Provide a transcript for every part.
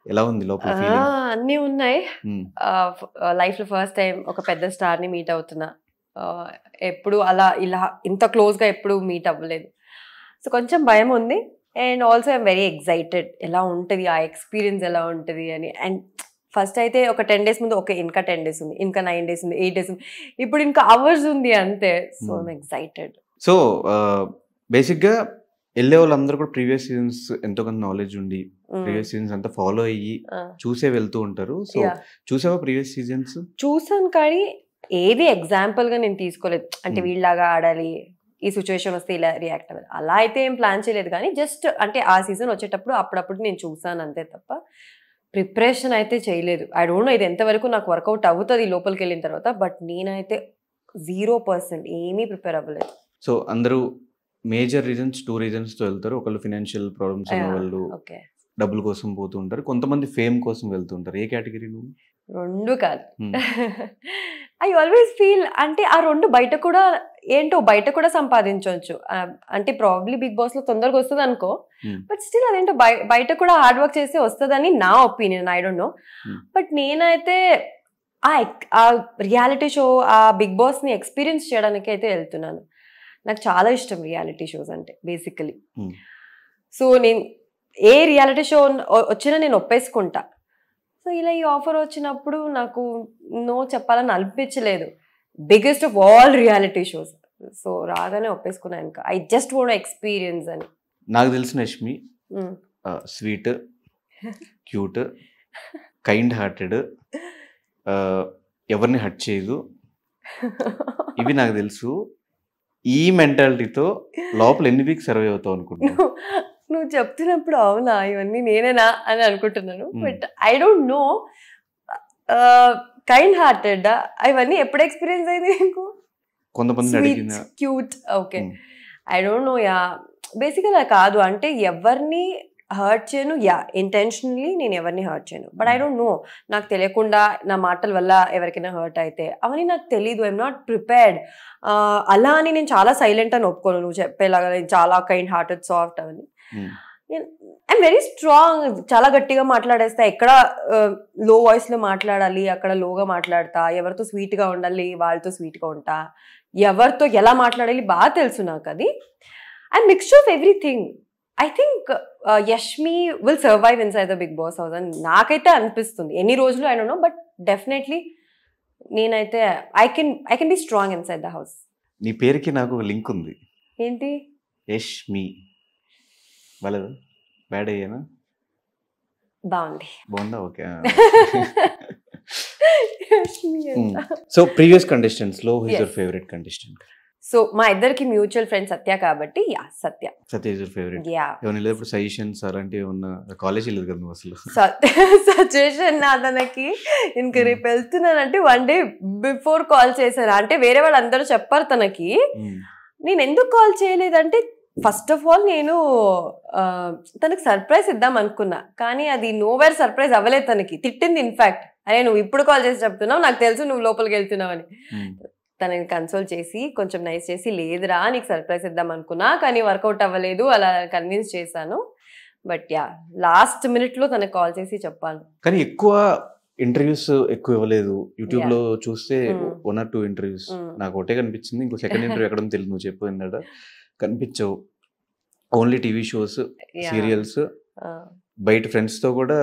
ఎలా ఉంది లోపల ఫీలింగ్? అన్నీ ఉన్నాయి. లైఫ్లో ఫస్ట్ టైం ఒక పెద్ద స్టార్ని మీట్ అవుతున్నా. ఎప్పుడు అలా ఇలా ఇంత క్లోజ్గా ఎప్పుడు మీట్ అవ్వలేదు. సో కొంచెం భయం ఉంది. And also I'm very excited ఎలా ఉంటుంది ఆ ఎక్స్పీరియన్స్ ఎలా ఉంటుంది అని. అండ్ ఫస్ట్ అయితే ఒక 10 days ముందు ఓకే ఇంకా 10 days ఉంది, ఇంకా 9 days ఉంది, 8 days ఉంది, ఇప్పుడు ఇంకా అవర్స్ ఉంది అంతే. So I'm excited. సో బేసిక్గా వెళ్ళే వాళ్ళందరూ కూడా ప్రీవియస్ సీజన్స్ ఎంతో కొంత నాలెడ్జ్ ఉండి ప్రీవియస్ సీజన్స్ అంతా ఫాలో అయ్యి చూసే వెళ్తూ ఉంటారు. సో చూసావా ప్రీవియస్ సీజన్స్? చూసాను, కానీ ఏది ఎగ్జాంపుల్గా నేను తీసుకోలేదు. అంటే వీళ్ళలాగా ఆడాలి, ఈ సిచ్యువేషన్ వస్తే ఇలా రియాక్ట్ అవ్వాలి, అలా అయితే ఏం ప్లాన్ చేయలేదు. కానీ జస్ట్ అంటే ఆ సీజన్ వచ్చేటప్పుడు అప్పుడప్పుడు నేను చూసాను అంతే తప్ప ప్రిపరేషన్ అయితే చేయలేదు. ఐ డోంట్ నో ఇది ఎంతవరకు నాకు వర్కౌట్ అవుతుంది లోపలికి వెళ్ళిన తర్వాత. బట్ నేనైతే 0% ఏమీ ప్రిపేర్ అవ్వలేదు. సో అందరూ మేజర్ రీజన్స్ 2 రీజన్స్తో వెళ్తారు. ఒకళ్ళు ఫినాన్షియల్ ప్రాబ్లమ్స్ ఉన్న వాళ్ళు డబ్బుల కోసం పోతూ ఉంటారు, కొంతమంది ఫేమ్ కోసం వెళ్తూ ఉంటారు. ఏ కేటగిరీ నువ్వు? రెండు కాదు. ఐ ఆల్వేస్ ఫీల్ అంటే ఆ రెండు బయట కూడా ఏంటో బయట కూడా సంపాదించవచ్చు. అంటే ప్రాబ్లీ బిగ్ బాస్ లో తొందరగా వస్తుంది అనుకో, బట్ స్టిల్ అదేంటో బయట కూడా హార్డ్ వర్క్ చేస్తే వస్తుందని నా opinion. I don't know. But నేనైతే ఆ రియాలిటీ షో, ఆ బిగ్ బాస్ ని ఎక్స్పీరియన్స్ చేయడానికి అయితే వెళ్తున్నాను. నాకు చాలా ఇష్టం రియాలిటీ షోస్ అంటే బేసికలీ. సో నేను ఏ రియాలిటీ షో వచ్చినా నేను ఒప్పేసుకుంటా. సో ఇలా ఈ ఆఫర్ వచ్చినప్పుడు నాకు నో చెప్పాలని అనిపించలేదు. Biggest of all reality shows. So రాగానే ఒప్పేసుకున్నాను. ఇంకా ఐ జస్ట్ వాంట్ ఎక్స్పీరియన్స్ అని. నాకు తెలిసిన Yashmi sweet, cute, kind hearted, ఎవరిని హర్ట్ చేయదు, ఇవి నాకు తెలుసు. ఈ మెంటాలిటీతో లోపల ఎన్ని వీక్స్ సర్వైవ్ అవుతావు అనుకుంటున్నాను? నువ్వు చెప్తున్నప్పుడు అవునా ఇవన్నీ నేనేనా అని అనుకుంటున్నాను. But I don't no. Kind hearted ఇవన్నీ ఎప్పుడు ఎక్స్పీరియన్స్ అయింది నీకు? కొంతమంది cute, okay. I don't no. Yeah బేసికల్గా కాదు అంటే ఎవరిని హర్ట్ చేయను. యా ఇంటెన్షనలీ నేను ఎవరిని హర్ట్ చేయను. బట్ ఐ డోంట్ నో, నాకు తెలియకుండా నా మాటల వల్ల ఎవరికైనా హర్ట్ అయితే అవన్నీ నాకు తెలీదు. I'm not prepared. అలా అని నేను చాలా సైలెంట్ అని ఒప్పుకోను. నువ్వు చెప్పేలాగా చాలా కైండ్ హార్టెడ్, సాఫ్ట్ అవన్నీ. I'm very strong. చాలా గట్టిగా మాట్లాడేస్తా. ఎక్కడ లో వాయిస్లో మాట్లాడాలి అక్కడ లోగా మాట్లాడతా. ఎవరితో స్వీట్గా ఉండాలి వాళ్ళతో స్వీట్గా ఉంటా. ఎవరితో ఎలా మాట్లాడాలి బాగా తెలుసు నాకు. అది I mixture of everything. I think Yashmi will survive inside the Bigg Boss house అని నాకైతే అనిపిస్తుంది. ఎన్ని రోజులు I don't know, but definitely నేనైతే I can be strong inside the house. నీ పేరుకి నాకు ఒక లింక్ ఉంది. ఏంటి? యష్మి. బాలేదు? బ్యాడ్ అయ్యానా? బాగుంది. బాగుందా? ఓకే. సో ప్రీవియస్ కంటెస్టెంట్స్ లో who is your favourite contestant? So మా ఇద్దరికి మ్యూచువల్ ఫ్రెండ్ సత్య కాబట్టి yeah Satya. Satya is your favourite. ఏమైనా లేదు సజెషన్స్ అలాంటివి ఉన్న? కాలేజ్ లేదు కదా నువ్వు అసలు. సజెషన్ నా తనకి ఇంకా రేపు వెళ్తున్నానంటే 1 day బిఫోర్ కాల్ చేశారు. అంటే వేరే వాళ్ళు అందరూ చెప్పారు తనకి. నేను ఎందుకు కాల్ చేయలేదంటే ఫస్ట్ ఆఫ్ ఆల్ నేను తనకు సర్ప్రైజ్ ఇద్దాం అనుకున్నా, కానీ అది నోవేర్ సర్ప్రైజ్ అవ్వలేదు. తనకి తిట్టింది ఇన్ఫాక్ట్, అరే నువ్వు ఇప్పుడు కాల్ చేసి చెప్తున్నావు, నాకు తెలుసు నువ్వు లోపలికి వెళ్తున్నావు అని. తనని కన్సోల్ చేసి కొంచెం నైస్ చేసి లేదురా నీకు సర్ప్రైజ్ ఇద్దాం అనుకున్నా కానీ వర్కౌట్ అవ్వలేదు అలా కన్విన్స్ చేశాను. బట్ యా లాస్ట్ మినిట్లో తనకు కాల్ చేసి చెప్పాను. కానీ ఎక్కువ ఇంటర్వ్యూస్ ఎక్కువ ఇవ్వలేదు. యూట్యూబ్ లో చూస్తే 1 or 2 ఇంటర్వ్యూస్ నాకు ఒకటే కనిపించింది. ఇంకో సెకండ్ ఇంటర్వ్యూ ఎక్కడ తెలియదు. నువ్వు చెప్పిందట కనిపించవు. ఓన్లీ టీవీ షోస్, సీరియల్స్, బయట ఫ్రెండ్స్ తో కూడా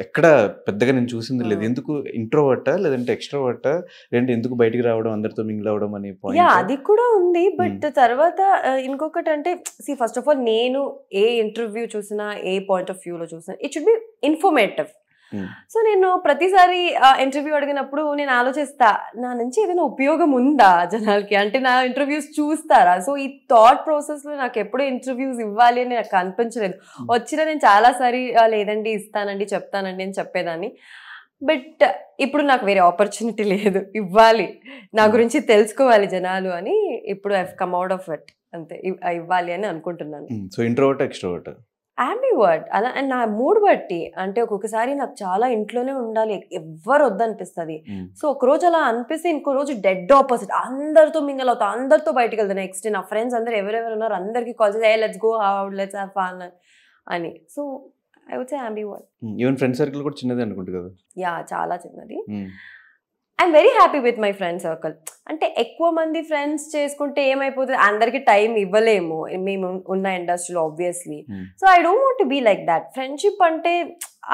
ఎక్కడ పెద్దగా నేను చూసింది లేదు. ఎందుకు ఇంట్రోవర్టా లేదంటే ఎక్స్ట్రోవర్టా లేదంటే ఎందుకు బయటికి రావడం అందరితో మింగిల్ అవడం అనే పాయింట్? అది కూడా ఉంది. బట్ తర్వాత ఇంకొకటి అంటే ఫస్ట్ ఆఫ్ ఆల్ నేను ఏ ఇంటర్వ్యూ చూసినా ఏ పాయింట్ ఆఫ్ వ్యూలో చూసినా it should be informative. So నేను ప్రతిసారి ఇంటర్వ్యూ అడిగినప్పుడు నేను ఆలోచిస్తా నా నుంచి ఏదైనా ఉపయోగం ఉందా జనాలకి, అంటే నా ఇంటర్వ్యూస్ చూస్తారా. సో ఈ థాట్ ప్రాసెస్ లో నాకు ఎప్పుడూ ఇంటర్వ్యూస్ ఇవ్వాలి అని నాకు అనిపించలేదు. వచ్చినా నేను చాలాసారి లేదండి ఇస్తానండి చెప్తానండి అని చెప్పేదాన్ని. బట్ ఇప్పుడు నాకు వేరే ఆపర్చునిటీ లేదు, ఇవ్వాలి, నా గురించి తెలుసుకోవాలి జనాలు అని. ఇప్పుడు I come out of it అంతే, ఇవ్వాలి అని అనుకుంటున్నాను. So introvert extrovert? అంబివర్ట్. అలా అండ్ నా మూడ్ బట్టి. అంటే ఒక్కొక్కసారి నాకు చాలా ఇంట్లోనే ఉండాలి, ఎవ్వరు వద్దనిపిస్తుంది. సో ఒకరోజు అలా అనిపిస్తే ఇంకో రోజు డెడ్ ఆపోజిట్, అందరితో మింగల్ అవుతా, అందరితో బయటకు వెళ్తాను. నెక్స్ట్ నా ఫ్రెండ్స్ అందరు ఎవరెవరు ఉన్నారు అందరికి కాల్ చేసి let's go out, let's have fun అని. So I would say ambivert. Even friend circle కూడా చిన్నదే అనుకుంటా కదా. యా చాలా చిన్నది. I'm very happy with my friend circle. అంటే ఎక్కువ మంది ఫ్రెండ్స్ చేసుకుంటే ఏమైపోతుంది, అందరికి టైం ఇవ్వలేము మేము ఉన్న ఇండస్ట్రీలో obviously. So I don't want to be like that. Friendship అంటే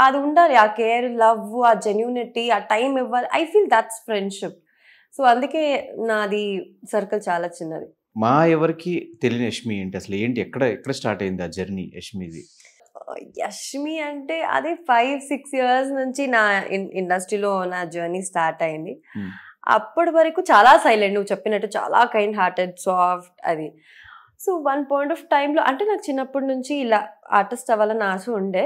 అది ఉండాలి, ఆ కేర్, లవ్, ఆ జెన్యూనిటీ, ఆ టైం ఇవ్వాలి. I feel that's friendship. So అందుకే నాది సర్కిల్ చాలా చిన్నది. మా ఎవరికి తెలియని యష్మి ఏంటి అసలు, ఏంటి ఎక్కడ స్టార్ట్ అయింది ఆ జర్నీ యష్మిది? యష్మి అంటే అదే 5-6 years నుంచి నా ఇండస్ట్రీలో నా జర్నీ స్టార్ట్ అయింది. అప్పటి వరకు చాలా సైలెంట్, నువ్వు చెప్పినట్టు చాలా కైండ్ హార్టెడ్, సాఫ్ట్ అది. సో వన్ పాయింట్ ఆఫ్ టైంలో అంటే నాకు చిన్నప్పటి నుంచి ఇలా ఆర్టిస్ట్ అవ్వాలని ఆశ ఉండే,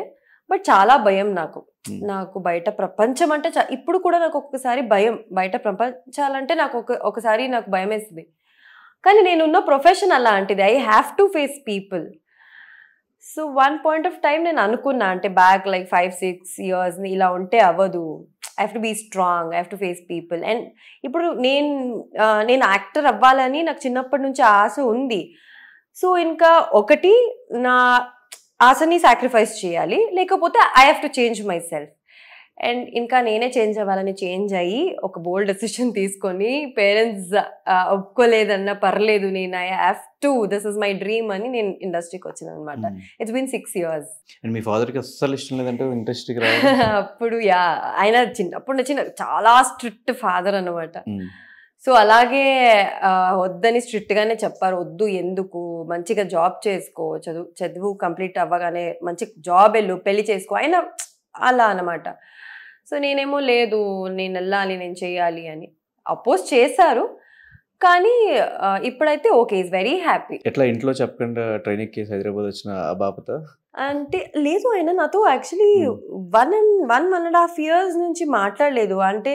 బట్ చాలా భయం నాకు బయట ప్రపంచం అంటే ఇప్పుడు కూడా నాకు ఒక్కసారి భయం, బయట ప్రపంచాలంటే నాకు ఒకసారి నాకు భయం వేస్తుంది. కానీ నేనున్న ప్రొఫెషన్ అలాంటిది, I have to face people. So one point of time నేను అనుకున్నా, అంటే బ్యాక్ లైక్ 5-6 years ఇలా ఉంటే అవ్వదు, I have to be strong, I have to face people. And ఇప్పుడు నేను యాక్టర్ అవ్వాలని నాకు చిన్నప్పటి నుంచి ఆశ ఉంది. సో ఇంకా ఒకటి నా ఆశని సాక్రిఫైస్ చేయాలి, లేకపోతే I have to change my self. And ఇంకా నేనే చేంజ్ అవ్వాలని చేంజ్ అయ్యి ఒక బోల్డ్ డెసిషన్ తీసుకొని, పేరెంట్స్ ఒప్పుకోలేదన్నా పర్లేదు, నేను I have to, this is my dream అని నేను ఇండస్ట్రీకి వచ్చిన అనమాట. It's been 6 years. మీ ఫాదర్కి అస్సలు ఇష్టం లేదంటే ఇండస్ట్రీకి అప్పుడు ఆయన చిన్నప్పటి నుంచి చాలా స్ట్రిక్ట్ ఫాదర్ అనమాట. సో అలాగే వద్దని స్ట్రిక్ట్ గానే చెప్పారు, వద్దు ఎందుకు, మంచిగా జాబ్ చేసుకో, చదువు కంప్లీట్ అవ్వగానే మంచి జాబ్ వెళ్ళు, పెళ్లి చేసుకో, అయినా అలా అనమాట. సో నేనేమో లేదు, నేను వెళ్ళాలి, నేను చేయాలి అని అపోజ్ చేశారు. కానీ ఇప్పుడైతే ఓకే, ఈజ్ వెరీ హ్యాపీ. ఎట్లా ఇంట్లో చెప్పకుండా ట్రైనింగ్ కేసు హైదరాబాద్ వచ్చిన ఆ బాపత అంటే లేదు, ఆయన నాతో యాక్చువల్లీ 1.5 years నుంచి మాట్లాడలేదు. అంటే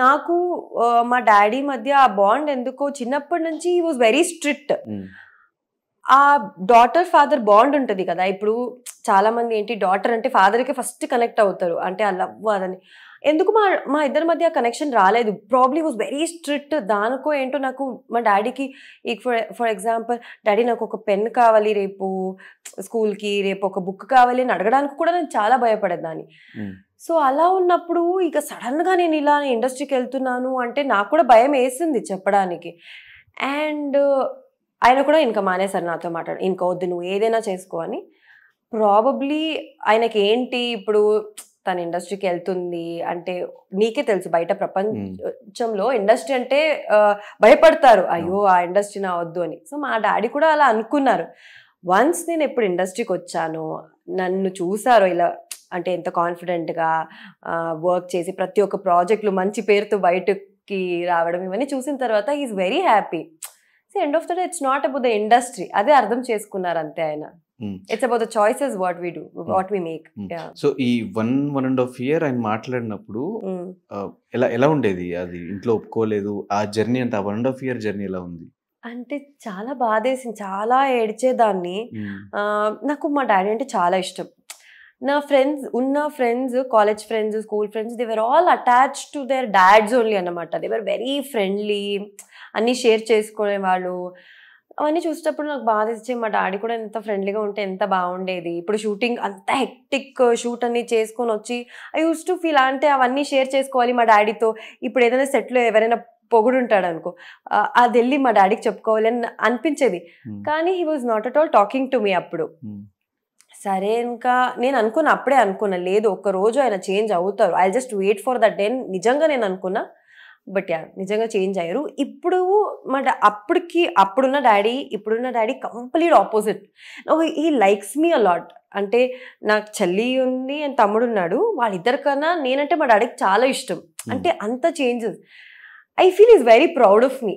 నాకు మా డాడీ మధ్య ఆ బాండ్ ఎందుకో చిన్నప్పటి నుంచి హీ వాజ్ వెరీ స్ట్రిక్ట్. ఆ డాటర్ ఫాదర్ బాండ్ ఉంటుంది కదా, ఇప్పుడు చాలా మంది ఏంటి డాటర్ అంటే ఫాదర్కి ఫస్ట్ కనెక్ట్ అవుతారు, అంటే ఆ లవ్ అదని. ఎందుకు మా ఇద్దరి మధ్య కనెక్షన్ రాలేదు, ప్రాబ్లీ వాజ్ వెరీ స్ట్రిక్ట్. దానికో ఏంటో నాకు మా డాడీకి ఫర్ ఎగ్జాంపుల్, డాడీ నాకు ఒక పెన్ కావాలి రేపు స్కూల్కి, రేపు ఒక బుక్ కావాలి అని అడగడానికి కూడా నేను చాలా భయపడేదాన్ని. సో అలా ఉన్నప్పుడు ఇక సడన్గా నేను ఇలా ఇండస్ట్రీకి వెళ్తున్నాను అంటే నాకు కూడా భయం వేసింది చెప్పడానికి. అండ్ ఆయన కూడా ఇంకా మానేశారు నాతో మాట్లాడు, ఇంకా వద్దు నువ్వు ఏదైనా చేసుకో అని. ప్రాబబ్లీ ఆయనకి ఏంటి ఇప్పుడు తన ఇండస్ట్రీకి వెళ్తుంది అంటే, నీకే తెలుసు బయట ప్రపంచంలో ఇండస్ట్రీ అంటే భయపడతారు, అయ్యో ఆ ఇండస్ట్రీ నా వద్దు అని. సో మా డాడీ కూడా అలా అనుకున్నారు. వన్స్ నేను ఎప్పుడు ఇండస్ట్రీకి వచ్చానో, నన్ను చూసారో ఇలా అంటే ఎంత కాన్ఫిడెంట్గా వర్క్ చేసి ప్రతి ఒక్క ప్రాజెక్టులు మంచి పేరుతో బయటకి రావడం, ఇవన్నీ చూసిన తర్వాత he's very happy. So end of the day it's not about the industry, అదే అర్థం చేసుకున్నారు అంతే ఆయన. It's about the choices what we do, what we make. So ఈ 1.5 year ఆయన మాట్లాడినప్పుడు ఎలా ఉండేది అది, ఇంట్లో ఒప్పుకోలేదు, ఆ జర్నీ అంతా 1.5 year జర్నీ ఎలా ఉంది? అంటే చాలా బాధేసింది, చాలా ఏడ్చేదాన్ని. నాకు మా డాడీ అంటే చాలా ఇష్టం. నా friends college friends, school friends, they were all attach to their dads only అన్నమాట. దే వర్ వెరీ ఫ్రెండ్లీ, అన్నీ షేర్ చేసుకునేవాళ్ళు. అవన్నీ చూసేటప్పుడు నాకు బాధ ఇచ్చే, మా డాడీ కూడా ఎంత ఫ్రెండ్లీగా ఉంటే ఎంత బాగుండేది. ఇప్పుడు షూటింగ్ అంత హెక్టిక్ షూట్ అన్ని చేసుకొని వచ్చి ఐ యూస్ టు ఫీల్, అంటే అవన్నీ షేర్ చేసుకోవాలి మా డాడీతో. ఇప్పుడు ఏదైనా సెట్లో ఎవరైనా పొగుడుంటాడు అనుకో, అది వెళ్ళి మా డాడీకి చెప్పుకోవాలి అని అనిపించేది. కానీ he was not at all talking to me అప్పుడు. సరే ఇంకా నేను అప్పుడే అనుకున్నా, లేదు ఒక్కరోజు ఆయన చేంజ్ అవుతారు, I just wait for that day. నిజంగా నేను అనుకున్నా, బట్ నిజంగా చేంజ్ అయ్యారు. ఇప్పుడు అప్పుడున్న daddy complete opposite. He likes me a lot. అంటే నాకు చెల్లి ఉంది అండ్ తమ్ముడు ఉన్నాడు, వాళ్ళిద్దరికన్నా నేనంటే మా డాడీకి చాలా ఇష్టం. అంటే అంత changes. I feel is very proud of me.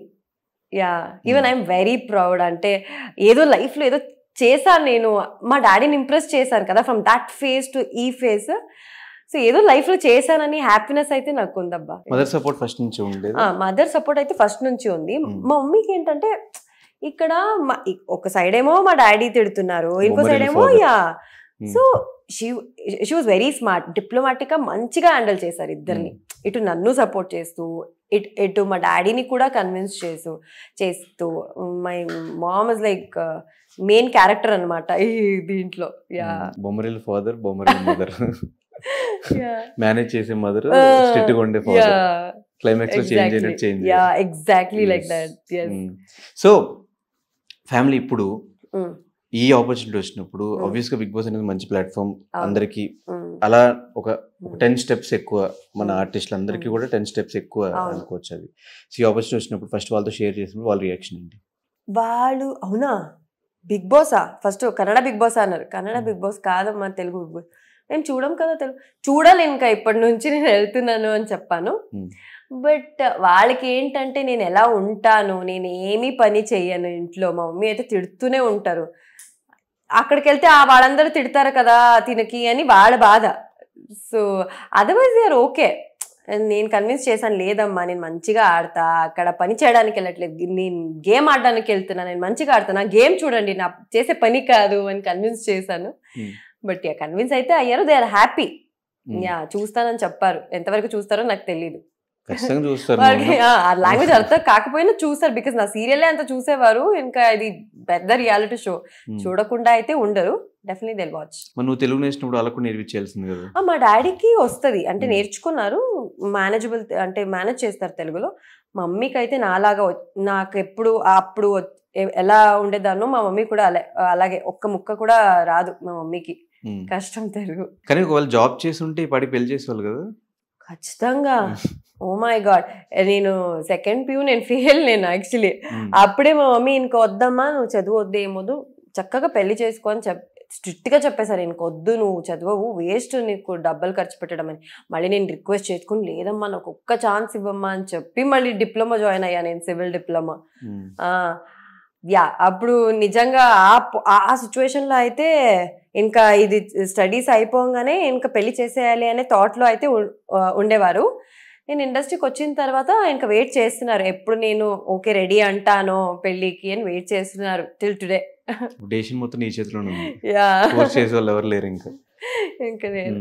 Even I'm very proud. అంటే ఏదో లైఫ్లో ఏదో చేశాను నేను, మా డాడీని ఇంప్రెస్ చేశాను కదా, ఫ్రమ్ దట్ ఫేజ్ టు ఈ ఫేజ్. సో ఏదో లైఫ్ లో చేశానని హ్యాపీనెస్ అయితే నాకు ఉందబ్బా. మదర్ సపోర్ట్ ఫస్ట్ నుంచి ఉంది. మదర్ సపోర్ట్ అయితే ఫస్ట్ నుంచి ఉంది. మా మమ్మీకి ఏంటంటే ఇక్కడ ఒక సైడ్ ఏమో మా డాడీ తిడుతున్నారు, ఇంకో సైడ్ ఏమో so she was very smart, diplomatic గా మంచిగా హ్యాండిల్ చేశారు ఇద్దరిని. ఇటు నన్ను సపోర్ట్ చేస్తూ, ఇటు మా డాడీని కూడా కన్విన్స్ చేస్తూ my mom is like main character అనమాట ఈ దీంట్లో. Yeah Bommarillu father, Bommarillu mother. Manage చేసే మదర్, స్ట్రిక్ట్ గా ఉండే యా ఫాదర్. క్లైమాక్స్ లో చేంజ్ ఎగ్జాక్ట్లీ. అయినట్టు change. Yeah exactly like that. So family ఇప్పుడు ఈ ఆపర్చునిటీ వచ్చినప్పుడు ఆబ్వియస్ గా బిగ్ బాస్ అనేది మంచి ప్లాట్ఫామ్ అందరికి. అలా ఒక 10 స్టెప్స్ ఎక్కువ మన ఆర్టిస్టులు అందరికీ కూడా 10 స్టెప్స్ ఎక్కువ అనుకోవచ్చు. అది ఈ ఆపర్చునిటీ వచ్చినప్పుడు ఫస్ట్ వాళ్ళతో షేర్ చేసినప్పుడు వాళ్ళ రియాక్షన్ ఏంటి? వాళ్ళు అవునా బిగ్ బాసా, ఫస్ట్ కన్నడ బిగ్ బాస్ అన్నారు. కన్నడ బిగ్ బాస్ కాదమ్మా, తెలుగు బిగ్ బాస్. నేను చూడం కదా, తెలుగు చూడాలి ఇంకా ఇప్పటి నుంచి నేను వెళ్తున్నాను అని చెప్పాను. బట్ వాళ్ళకి ఏంటంటే నేను ఎలా ఉంటాను, నేను ఏమీ పని చెయ్యను ఇంట్లో. మా మమ్మీ అయితే తిడుతూనే ఉంటారు. అక్కడికి వెళ్తే వాళ్ళందరూ తిడతారు కదా తినకి అని వాళ్ళ బాధ. So otherwise they are okay. నేను కన్విన్స్ చేశాను, లేదమ్మా నేను మంచిగా ఆడతా, అక్కడ పని చేయడానికి వెళ్ళట్లేదు, నేను గేమ్ ఆడడానికి వెళ్తున్నా, నేను మంచిగా ఆడతాను, గేమ్ చూడండి నా చేసే పని కాదు అని కన్విన్స్ చేశాను. బట్ యా కన్విన్స్ అయితే అయ్యారు. They are happy. యా చూస్తానని చెప్పారు. ఎంతవరకు చూస్తారో నాకు తెలియదు. ఖచ్చితంగా చూస్తారు. లాంగ్వేజ్ అర్థం కాకపోయినా చూస్తారు. బికాస్ నా సీరియల్ అంతా చూసేవారు. ఇంకా ఇది పెద్ద రియాలిటీ షో, చూడకుండా అయితే ఉండరు. Definitely they watch. నువ్వు తెలుగు నేర్చినప్పుడు అలా కూడా నేర్పించాల్సింది కదా? మా డాడీకి వస్తుంది, అంటే నేర్చుకున్నారు, మేనేజబుల్, అంటే మేనేజ్ చేస్తారు తెలుగులో. మా మమ్మీకి అయితే నాలాగా నాకు ఎప్పుడు అప్పుడు ఎలా ఉండేదాన్నో మా మమ్మీ కూడా అలాగే ఒక్క ముక్క కూడా రాదు మా మమ్మీకి. కష్టం తెలుగు. కానీ ఒకవేళ జాబ్ చేసి ఉంటే పడి పెళ్లి చేసేవాళ్ళు కదా? ఖచ్చితంగా. ఓ మై గాడ్, నేను సెకండ్ ప్యూ నేను ఫెయిల్. నేను యాక్చువల్లీ అప్పుడే మా మమ్మీ ఇంక వద్దమ్మా, నువ్వు చదువు వద్దు, ఏమొద్దు, చక్కగా పెళ్లి చేసుకో అని స్ట్రిక్ట్ గా చెప్పేశారు. ఇంకొద్దు, నువ్వు చదువు, వేస్ట్, నీకు డబ్బులు ఖర్చు పెట్టడం అని. మళ్ళీ నేను రిక్వెస్ట్ చేసుకుని, లేదమ్మా నాకు ఒక్క ఛాన్స్ ఇవ్వమ్మా అని చెప్పి మళ్ళీ డిప్లొమా జాయిన్ అయ్యా నేను, సివిల్ డిప్లొమా. యా అప్పుడు నిజంగా ఆ సిచ్యువేషన్ లో అయితే ఇంకా ఇది స్టడీస్ అయిపోగానే ఇంకా పెళ్లి చేసేయాలి అనే థాట్ లో అయితే ఉండేవారు. నేను ఇండస్ట్రీకి వచ్చిన తర్వాత ఇంకా వెయిట్ చేస్తున్నారు, ఎప్పుడు నేను ఓకే రెడీ అంటానో పెళ్లికి అని వెయిట్ చేస్తున్నారు టిల్ టుడే. డెసిషన్ మొత్తం నీ చేతిలో ఉంది. యా ఫోర్స్ చేసే వాళ్ళు ఎవరు లేరు ఇంకా. ఇంకా నేను